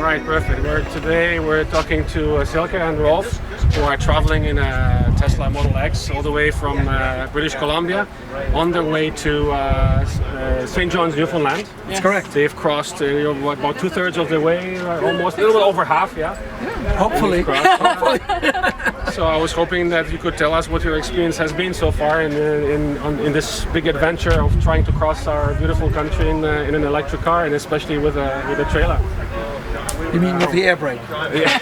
right, perfect. Today we're talking to Silke and Rolf, who are traveling in a Tesla Model X all the way from British Columbia on their way to St. John's, Newfoundland. That's correct. They've crossed about 2/3 of the way, almost a little bit over half, yeah? Hopefully. Hopefully. So I was hoping that you could tell us what your experience has been so far in this big adventure of trying to cross our beautiful country in an electric car, and especially with a trailer. You mean with the air brake? Yeah.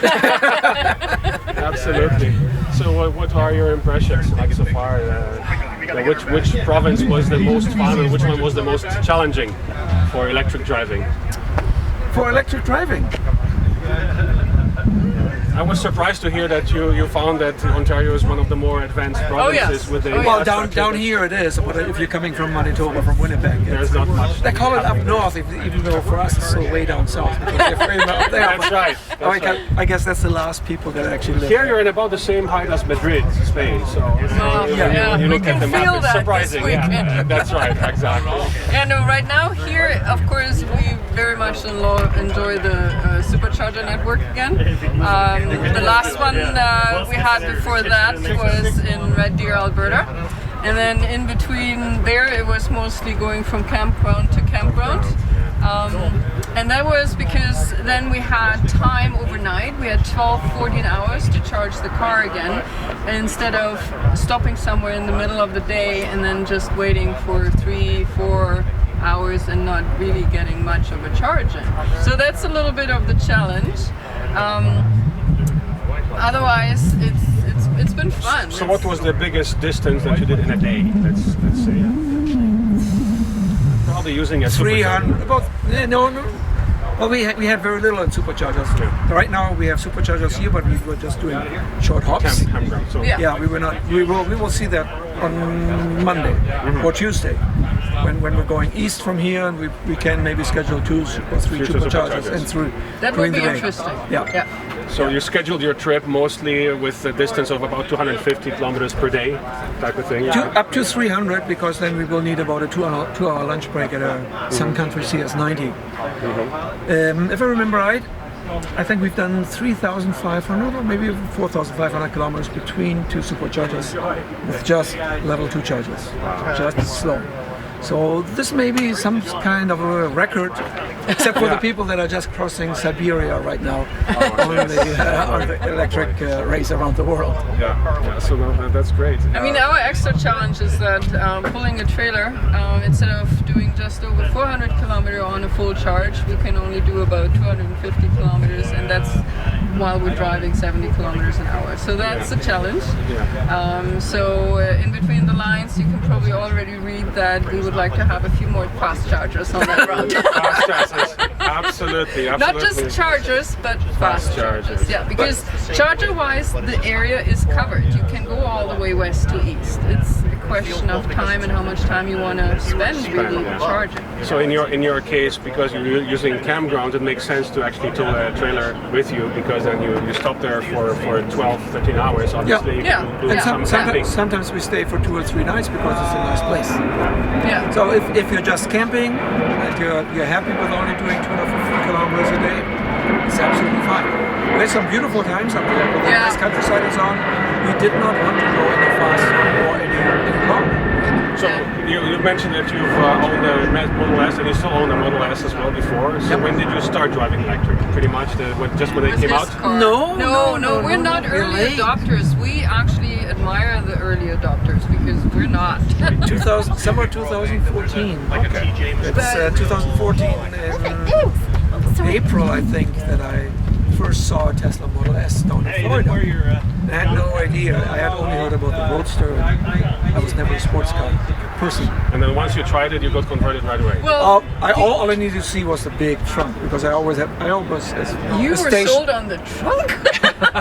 Absolutely. So what are your impressions like so far? Which province was the most fun, and which one was the most challenging for electric driving? For electric driving? I was surprised to hear that you found that Ontario is one of the more advanced provinces with the well, down here it is, but if you're coming from Manitoba, from Winnipeg, there's not much. They call it up north, even though for us it's still way down south because they're free up there. That's right. I guess that's the last people that actually live. Here you're in about the same height as Madrid, Spain. So you look at the map, it's surprising. Yeah, that's right, exactly. And right now here, of course, we very much enjoy the supercharger network again. The last one we had before that was in Red Deer, Alberta. And then in between there, it was mostly going from campground to campground. And that was because then we had time overnight. We had 14 hours to charge the car again, instead of stopping somewhere in the middle of the day and then just waiting for 3-4 hours and not really getting much of a charge in. So that's a little bit of the challenge. Otherwise, it's been fun. So what was the biggest distance that you did in a day? Let's say. Probably using a 300. About no. Well, we had very little in superchargers. Yeah. Right now we have superchargers here, but we were just doing short hops. So. Yeah, we were not. We will see that on Monday or Tuesday when we're going east from here, and we can maybe schedule 2 or 3 superchargers and through. That would be interesting. Yeah. So you scheduled your trip mostly with a distance of about 250 kilometers per day, type of thing? Up to 300, because then we will need about a 2-hour lunch break at some countries here is 90. If I remember right, I think we've done 3,500 or maybe 4,500 kilometers between 2 superchargers with just level 2 chargers, just slow. So this may be some kind of a record, except for the people that are just crossing Siberia right now on the electric race around the world. Yeah. So that's great. I mean, our extra challenge is that pulling a trailer, instead of doing just over 400 kilometers on a full charge, we can only do about 250 kilometers, and that's while we're driving 70 kilometers an hour. So that's a challenge. So in between the lines, you can probably already read that we would like to have a few more fast chargers on that route. Fast chargers, absolutely. Not just chargers, but fast chargers. Yeah, because charger-wise, the area is covered. You can go all the way west to east. It's a question of time and how much time you want to spend really charging. So in your case, because you're using campgrounds, it makes sense to actually tow a trailer with you, because then you stop there for 12-13 hours. Obviously, sometimes we stay for 2 or 3 nights because it's a nice place. Yeah. So if you're just camping and you're happy with only doing 250 kilometers a day, it's absolutely fine. We had some beautiful times up there, but the nice countryside is on. We did not want to go any faster or any longer. So you mentioned that you've owned the Model S, and you still own the Model S as well before. So when did you start driving electric? Pretty much just when they came out? No, we're not early adopters. We actually admire the early adopters because we're not. Summer 2014. Okay. It's 2014 in April, I think, that I first saw a Tesla Model S down in Florida. I had no idea. I had only heard about the Roadster. I was never a sports car person. And then once you tried it, you got converted right away. Well, all I needed to see was the big trunk, because I always you were sold on the trunk.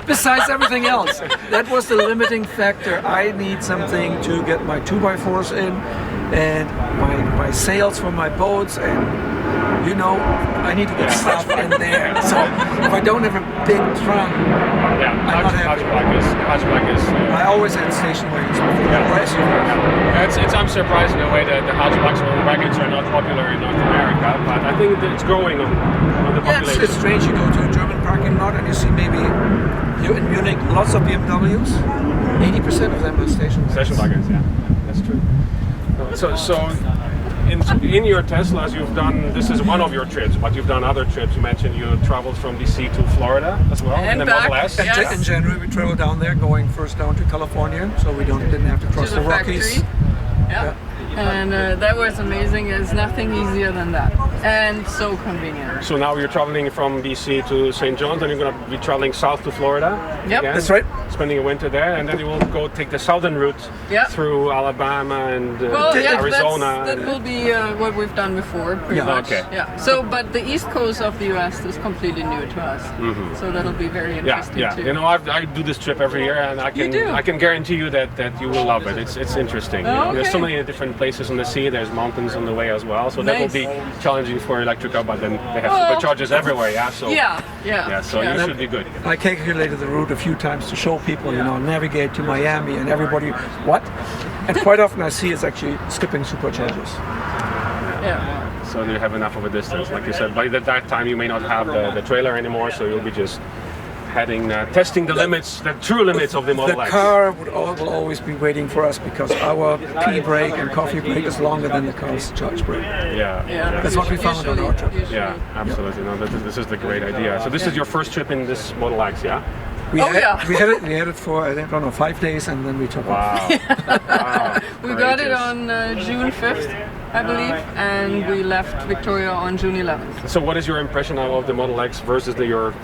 Besides everything else, that was the limiting factor. I need something to get my 2x4s in, and my sails for my boats, and I need to get stuff in there. So if I don't have a big trunk, I'm not happy. hatchback is. I always had station wagons before. I'm surprised in a way that the hatchbacks or wagons are not popular in North America, but I think that it's growing on the population. It's strange. You go to a German parking lot and you see maybe in Munich lots of BMWs. 80% of them are station wagons. Station wagons, yeah, that's true. So in your Teslas, you've done, this is one of your trips, but you've done other trips. You mentioned you traveled from DC to Florida as well And in the back, Model S. yes. In January we traveled down there, going first down to California, so we didn't have to cross To the the Rockies. factory. Yeah. And that was amazing. There's nothing easier than that, and so convenient. So now you're traveling from DC to St. John's, and you're going to be traveling south to Florida. Yep. again, That's right. Spending a winter there, and then you will go take the southern route Yep. through Alabama and Arizona. That will be what we've done before, pretty Yeah. much. Okay. Yeah. So, but the east coast of the U.S. is completely new to us, so that'll be very interesting too. You know, I do this trip every year, and I can guarantee you that you will love it. It's interesting. You know, there's so many different places on the sea. There's mountains on the way as well, so that will be challenging for Electrica. But then they have superchargers everywhere. Yeah. So you should be good. I calculated the route a few times to show people, navigate to Miami, and everybody, what? And quite often I see it's actually skipping superchargers. Yeah. So you have enough of a distance, like you said. By that time, you may not have the trailer anymore, so you'll be just heading, testing the limits, the true limits of the Model X. The car will always be waiting for us because our pee break and coffee break is longer than the car's charge break. Yeah. That's what we found on our trip. Yeah, absolutely. No, this is the great idea. So this is your first trip in this Model X, yeah? We had it for, I don't know, 5 days, and then we took off. Wow. We got it on June 5th, I believe, and we left Victoria on June 11th. So what is your impression now of the Model X versus your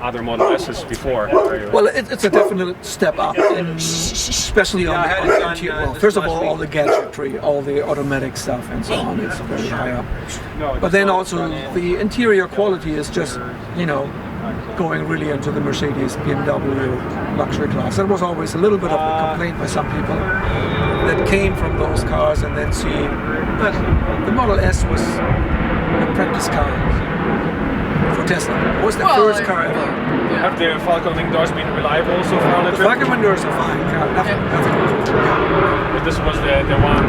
other Model S's before? Well, it's a definite step up, especially on the interior. Well, first of all the gadgetry, all the automatic stuff and so on, it's very high up. But then also the interior quality is just, going really into the Mercedes, BMW luxury class. That was always a little bit of a complaint by some people that came from those cars and then see that the Model S was a practice car for Tesla. It was the first car ever. Have the Falcon Wing doors been reliable so far on the trip? Falcon Wing doors are fine. Nothing. But this was the one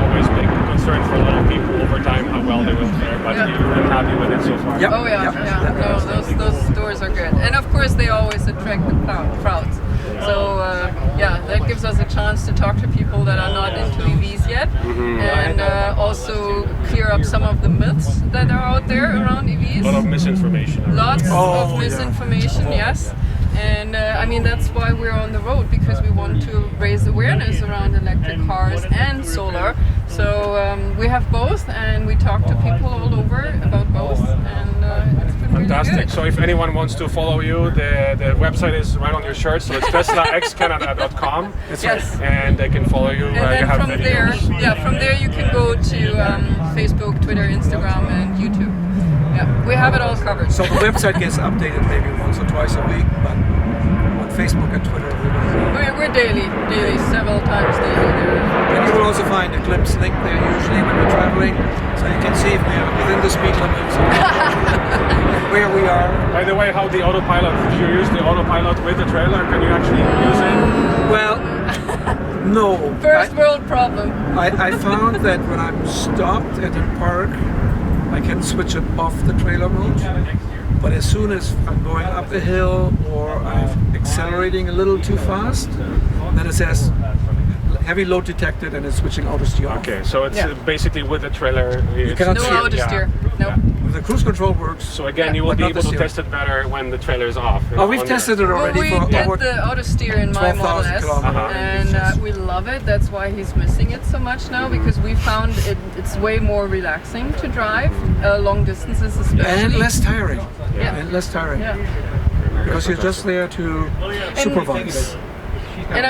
always big concern for a lot of people over time, how well they will fare, but you've been happy with it so far. Yep. Oh yeah. No, those doors are good, and of course they always attract the crowds. So that gives us a chance to talk to people that are not into EVs yet, and also clear up some of the myths that are out there around EVs. A lot of misinformation. Lots of misinformation, yes. And that's why we're on the road, because we want to raise awareness around electric cars and solar. So we have both, and we talk to people all over about both, and it's been Fantastic. really good. So if anyone wants to follow you, the website is right on your shirt, so it's teslaxcanada.com. Yes. And they can follow you. And then you have from there you can go to Facebook, Twitter, Instagram, and YouTube. Yeah, we have it all covered. So the website gets updated maybe once or twice a week, but on Facebook and Twitter we're daily, several times daily there. And you will also find a glimpse link there usually when we're traveling, so you can see if we are within the speed limits where we are. By the way, how the Autopilot, if you use the Autopilot with the trailer, can you actually use it? Well, no. First world problem. I found that when I'm stopped at a park, I can switch it off the trailer mode. But as soon as I'm going up a hill or I'm accelerating a little too fast, then it says heavy load detected and it's switching auto steer off. Okay, so it's basically with the trailer. You cannot No steer. auto steer. No. The cruise control works. So again, you will be able to test it better when the trailer is off. Oh, we've tested it already we for did over the auto steer in my Model 12,000 S, kilometers. and we love it. That's why he's missing it so much now, because we found it's way more relaxing to drive long distances, especially. and less tiring. Yeah. And less tiring. Yeah. Because you're just there to supervise. And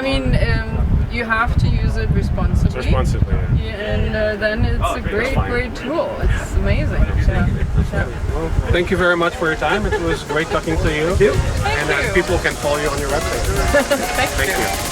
you have to use it responsibly. Responsibly. And then it's a great tool. It's amazing. Well, thank you very much for your time. It was great talking to you. Thank you. And people can follow you on your website. Thank you.